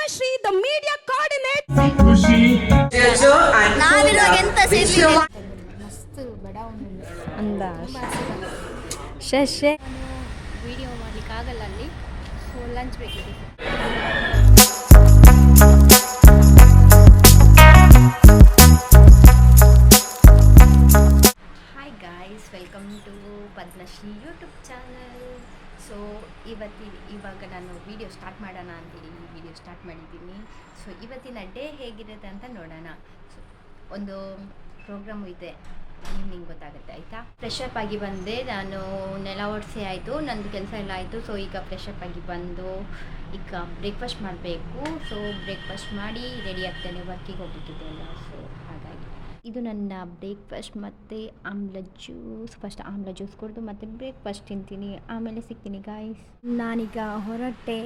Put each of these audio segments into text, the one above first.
Padmashri, the media coordinator. ನಾವಿರುವಾಗ ಎಂತ ಸೇರ್ಲಿಲ್ಲ. ಮಸ್ತ್ ಬಡ ಅಂದ ಶಶೆ ವಿಡಿಯೋ ಮಾಡ್ಲಿಕ್ಕೆ ಆಗಲ್ಲ ಅಲ್ಲಿ, ಸೊ ಲಂಚ್ ಬೇಕಿದೆ. Hi guys, welcome to Padmashri YouTube channel. So ಇವಾಗ ನಾನು ವಿಡಿಯೋ ಸ್ಟಾರ್ಟ್ ಮಾಡೋಣ ಅಂತೇಳಿ ಈ ವಿಡಿಯೋ ಸ್ಟಾರ್ಟ್ ಮಾಡಿದ್ದೀನಿ. ಸೊ ಇವತ್ತಿನ ಡೇ ಹೇಗಿರುತ್ತೆ ಅಂತ ನೋಡೋಣ. ಸೊ ಒಂದು ಪ್ರೋಗ್ರಾಮು ಇದೆ, ಈವ್ನಿಂಗ್ ಗೊತ್ತಾಗುತ್ತೆ ಆಯಿತಾ. ಫ್ರೆಶಪ್ ಆಗಿ ಬಂದೆ ನಾನು, ನೆಲ ಒರೆಸಿ ಆಯಿತು, ನಂದು ಕೆಲಸ ಎಲ್ಲ ಆಯಿತು. ಸೊ ಈಗ ಫ್ರೆಶಪ್ ಆಗಿ ಬಂದು ಈಗ ಬ್ರೇಕ್ಫಾಸ್ಟ್ ಮಾಡಬೇಕು. ಸೊ ಬ್ರೇಕ್ಫಾಸ್ಟ್ ಮಾಡಿ ರೆಡಿ ಆಗ್ತೇನೆ, ವರ್ಕಿಗೆ ಹೋಗ್ಲಿಕ್ಕಿದೆಯಲ್ಲ. ಸೊ ಹಾಗಾಗಿ ಇದು ನನ್ನ ಬ್ರೇಕ್ಫಾಸ್ಟ್ ಮತ್ತು ಆಮ್ಲ ಜ್ಯೂಸ್. ಫಸ್ಟ್ ಆಮ್ಲ ಜ್ಯೂಸ್ ಕುಡಿದು ಮತ್ತು ಬ್ರೇಕ್ಫಾಸ್ಟ್ ತಿಂತೀನಿ, ಆಮೇಲೆ ಸಿಗ್ತೀನಿ ಗಾಯ್ಸ್. ನಾನೀಗ ಹೊರಟೆ.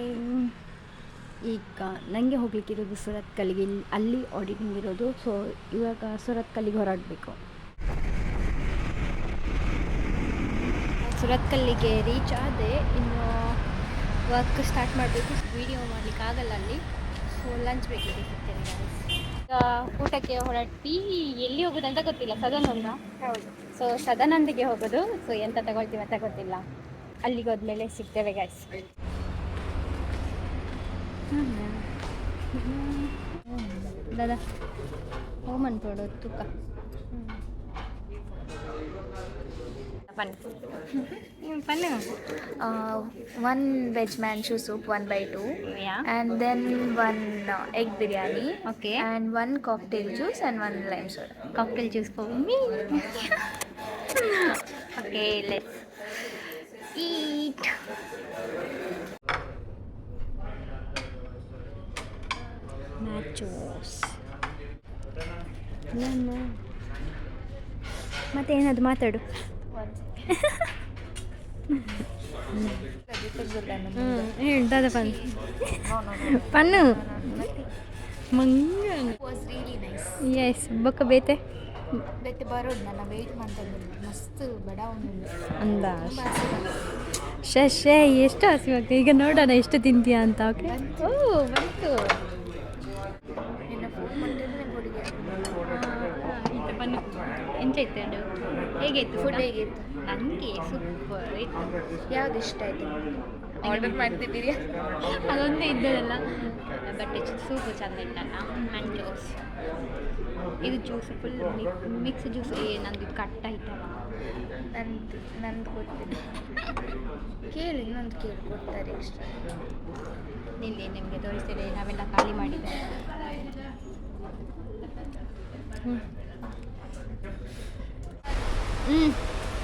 ಈಗ ನನಗೆ ಹೋಗ್ಲಿಕ್ಕಿರೋದು ಸುರತ್ಕಲ್ಲಿಗೆ, ಅಲ್ಲಿ ಆಡಿಟಿಂಗ್ ಇರೋದು. ಸೊ ಇವಾಗ ಸುರತ್ಕಲ್ಲಿಗೆ ಹೊರಡಬೇಕು. ಸುರತ್ಕಲ್ಲಿಗೆ ರೀಚ್ ಆದೆ, ಇನ್ನು ವರ್ಕ್ ಸ್ಟಾರ್ಟ್ ಮಾಡಬೇಕು. ವಿಡಿಯೋ ಮಾಡಲಿಕ್ಕೆ ಆಗಲ್ಲ ಅಲ್ಲಿ, ಸೊ ಲಂಚ್ ಬೇಕಿದೆ, ಸಿಗ್ತೇನೆ ಗಾಯ್ಸ್. ಈಗ ಊಟಕ್ಕೆ ಹೊರಟ್ವಿ. ಎಲ್ಲಿ ಹೋಗೋದಂತ ಗೊತ್ತಿಲ್ಲ, ಸದಾನಂದ. ಹೌದು, ಸೊ ಸದಾನಂದಿಗೆ ಹೋಗೋದು. ಸೊ ಎಂತ ತಗೊಳ್ತೀವಿ ಅಂತ ಗೊತ್ತಿಲ್ಲ, ಅಲ್ಲಿಗೆ ಹೋದ್ಮೇಲೆ ಸಿಗ್ತೇವೆ ಗಾಯ್ಸ್. ದಾದಾ ಓಮನ್ ಕೊಡು ತೂಕ. One veg manchu soup 1/2, and then one egg biryani, Okay. and one cocktail juice and one lime soda. Cocktail juice for me. Okay, let's eat. Nachos. ಮತ್ತೆ ಏನಾದ್ರು ಮಾತಾಡು. ಹೇಳ್ತದ ಪನ್ನು ಮಂಗ. Was really nice. ಎಸ್ ಬೊಕ್ಕ ಬೇತೆ ಬೇತೆ ಬರೋದು ನನ್ನ ವೆಯ್ಟ್ ಮಾಡ್ತಾಯಿದ್ದೆ, ಮಸ್ತ್ ಬಡ ಅಂದ ಶಶೆ ಎಷ್ಟು ಹಸಿವಾಗ್ತದೆ. ಈಗ ನೋಡೋಣ ಎಷ್ಟು ತಿಂತೀಯ ಅಂತ. ಓಕೆ, ಓ ಬಂತು. ನಿನ್ನ ಫೋನ್ ಮಾಡಿದ್ರೆ ಹುಡುಗಿ ಬನ್ನಿ, ಎಂತ ಇತ್ತು, ಹೇಗಿತ್ತು ಫುಡ್ ಹೇಗಿತ್ತು? ನನಗೆ ಸೂಪರ್ ಇತ್ತು. ಯಾವ್ದು ಇಷ್ಟ ಆಯಿತು? ಆರ್ಡರ್ ಮಾಡ್ತಿದ್ದೀರಿ? ಅದೊಂದೇ ಇದ್ದದಲ್ಲ, ಬಟ್ ಸೂಪು ಚೆಂದ ಇಟ್ಟಲ್ಲ. ಮ್ಯಾಂಗೋಸ್ ಇದು ಜ್ಯೂಸ್ ಫುಲ್ ಮಿಕ್ಸ್ ಜ್ಯೂಸ್. ನಂದು ಇದು ಕಟ್ಟ ಆಯ್ತಲ್ಲ. ನಂದು ಕೊಡ್ತೀನಿ, ಕೇಳಿ ಇನ್ನೊಂದು ಕೇಳಿ ಕೊಡ್ತಾರೆ ಎಕ್ಸ್ಟ್ರಾ. ನಿಮಗೆ ತೋರಿಸ್ತೀರಿ, ನಾವೆಲ್ಲ ಖಾಲಿ ಮಾಡಿದ್ದೆ.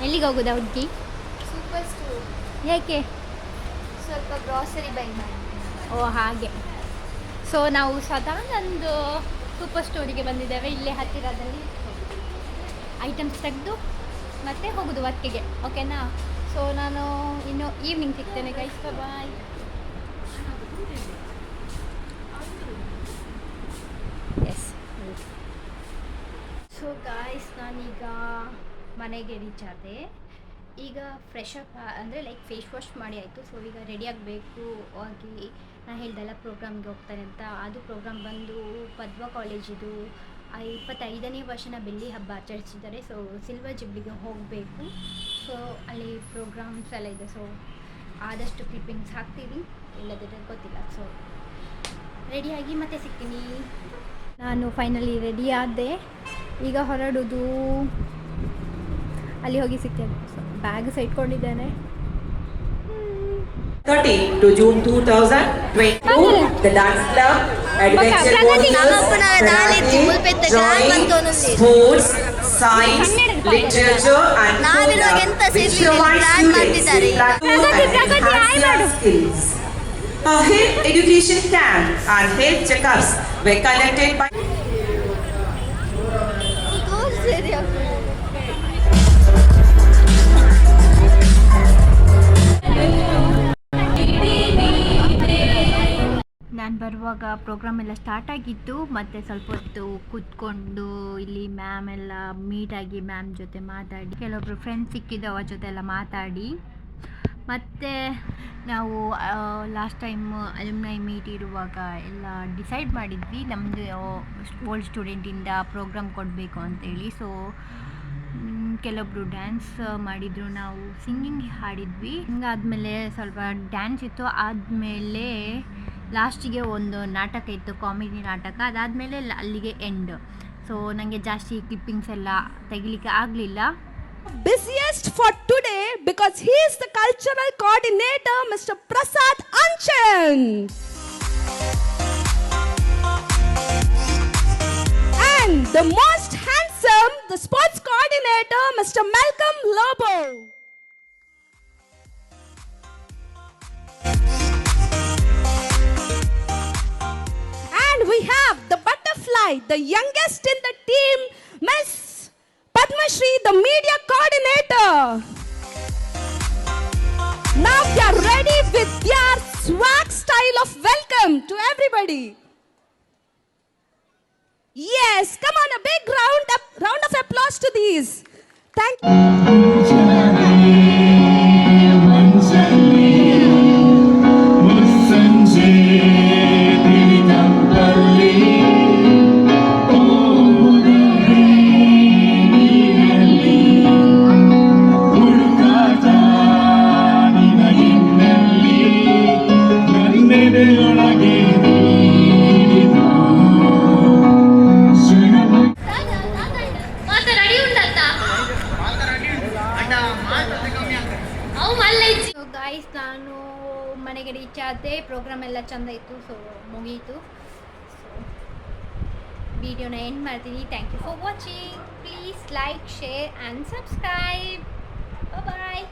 ಎಲ್ಲಿಗೆ ಹೋಗೋದಾ ಹುಡುಗಿ? Super store. ಯಾಕೆ? ಸ್ವಲ್ಪ ಗ್ರಾಸರಿ ಬೈ ಮಾಡಿ. ಓ ಹಾಗೆ. ಸೊ ನಾವು ಸದಾನಂದು ಸೂಪರ್ ಸ್ಟೋರಿಗೆ ಬಂದಿದ್ದೇವೆ. ಇಲ್ಲೇ ಹತ್ತಿರದಲ್ಲಿ ಐಟಮ್ಸ್ ತೆಗೆದು ಮತ್ತೆ ಹೋಗೋದು ವರ್ಕಿಗೆ. ಓಕೆನಾ? ಸೊ ನಾನು ಇನ್ನು ಈವ್ನಿಂಗ್ ಸಿಗ್ತೇನೆ ಗೈಸ್. ಬಾಯ್. ಎಸ್. ಸೊ ಗಾಯ್ಸ್, ನಾನೀಗ ಮನೆಗೆ ರೀಚ್ ಆದೆ. ಈಗ ಫ್ರೆಶ್ ಅಪ್ ಅಂದರೆ ಲೈಕ್ ಫೇಸ್ ವಾಶ್ ಮಾಡಿ ಆಯಿತು. ಸೊ ಈಗ ರೆಡಿ ಆಗಬೇಕು. ಹೋಗಿ ನಾನು ಹೇಳ್ದಲ್ಲ ಪ್ರೋಗ್ರಾಮ್ಗೆ ಹೋಗ್ತಾರೆ ಅಂತ. ಅದು ಪ್ರೋಗ್ರಾಮ್ ಬಂದು ಪದ್ಮ ಕಾಲೇಜಿದು 25ನೇ ವರ್ಷನ ಬೆಳ್ಳಿ ಹಬ್ಬ ಆಚರಿಸಿದ್ದಾರೆ. ಸೊ ಸಿಲ್ವರ್ ಜುಬ್ಲಿಗೆ ಹೋಗಬೇಕು. ಸೊ ಅಲ್ಲಿ ಪ್ರೋಗ್ರಾಮ್ಸ್ ಎಲ್ಲ ಇದೆ. ಸೊ ಆದಷ್ಟು ಕ್ಲಿಪ್ಪಿಂಗ್ಸ್ ಹಾಕ್ತೀವಿ, ಇಲ್ಲದಿದ್ದರೆ ಗೊತ್ತಿಲ್ಲ. ಸೊ ರೆಡಿಯಾಗಿ ಮತ್ತೆ ಸಿಗ್ತೀನಿ. ನಾನು ಫೈನಲಿ ರೆಡಿ ಆದೆ, ಈಗ ಹೊರಡೋದು. ಅಲ್ಲಿ ಹೋಗಿ ಸಿಗ್ತೇನೆ. ಬ್ಯಾಗ್ ಸಹ ಇಟ್ಕೊಂಡಿದ್ದೇನೆ. 30 to June 2022, the dance club, adventure joins sports, science, literature and visual skills. A health education camp and health checkups were conducted by ನಾನು ಬರುವಾಗ ಪ್ರೋಗ್ರಾಮ್ ಎಲ್ಲ ಸ್ಟಾರ್ಟ್ ಆಗಿತ್ತು. ಮತ್ತು ಸ್ವಲ್ಪ ಹೊತ್ತು ಕೂತ್ಕೊಂಡು ಇಲ್ಲಿ ಮ್ಯಾಮ್ ಎಲ್ಲ ಮೀಟಾಗಿ ಮ್ಯಾಮ್ ಜೊತೆ ಮಾತಾಡಿ, ಕೆಲವೊಬ್ರು ಫ್ರೆಂಡ್ಸ್ ಸಿಕ್ಕಿದ್ದು, ಅವ್ರ ಜೊತೆ ಎಲ್ಲ ಮಾತಾಡಿ ಮತ್ತು ನಾವು ಲಾಸ್ಟ್ ಟೈಮ್ ಅಲ್ಯುಮ್ನೈ ಮೀಟ್ ಇರುವಾಗ ಎಲ್ಲ ಡಿಸೈಡ್ ಮಾಡಿದ್ವಿ ನಮ್ಮದು ಓಲ್ಡ್ ಸ್ಟೂಡೆಂಟಿಂದ ಪ್ರೋಗ್ರಾಮ್ ಕೊಡಬೇಕು ಅಂತೇಳಿ. ಸೊ ಕೆಲವೊಬ್ಬರು ಡ್ಯಾನ್ಸ್ ಮಾಡಿದರು, ನಾವು ಸಿಂಗಿಂಗ್ ಹಾಡಿದ್ವಿ. ಹಿಂಗಾದ್ಮೇಲೆ ಸ್ವಲ್ಪ ಡ್ಯಾನ್ಸ್ ಇತ್ತು, ಆದಮೇಲೆ ಲಾಸ್ಟಿಗೆ ಒಂದು ನಾಟಕ ಇತ್ತು, ಕಾಮಿಡಿ ನಾಟಕ. ಅದಾದಮೇಲೆ ಅಲ್ಲಿಗೆ ಎಂಡ್. ಸೊ ನನಗೆ ಜಾಸ್ತಿ ಕ್ಲಿಪ್ಪಿಂಗ್ಸ್ ಎಲ್ಲ ತೆಗಿಲಿಕ್ಕೆ ಆಗಲಿಲ್ಲ. busiest for today because he is the cultural coordinator, Mr. Prasad Anchan. And the most handsome, the sports coordinator, Mr. Malcolm Lobo. And we have the butterfly, the youngest in the team, Miss Padma Shri, the media coordinator. Now they are ready with their swag style of welcome to everybody. Yes, come on, a big round of applause to these. Thank you. So guys, ನಾನು ಮನೆಗೆ reach ಆದೆ. Program ಎಲ್ಲ ಚೆಂದ ಇತ್ತು, so ಮುಗೀತು. So ವಿಡಿಯೋನ end ಮಾಡ್ತೀನಿ. Thank you for watching. Please like, share and subscribe. Bye.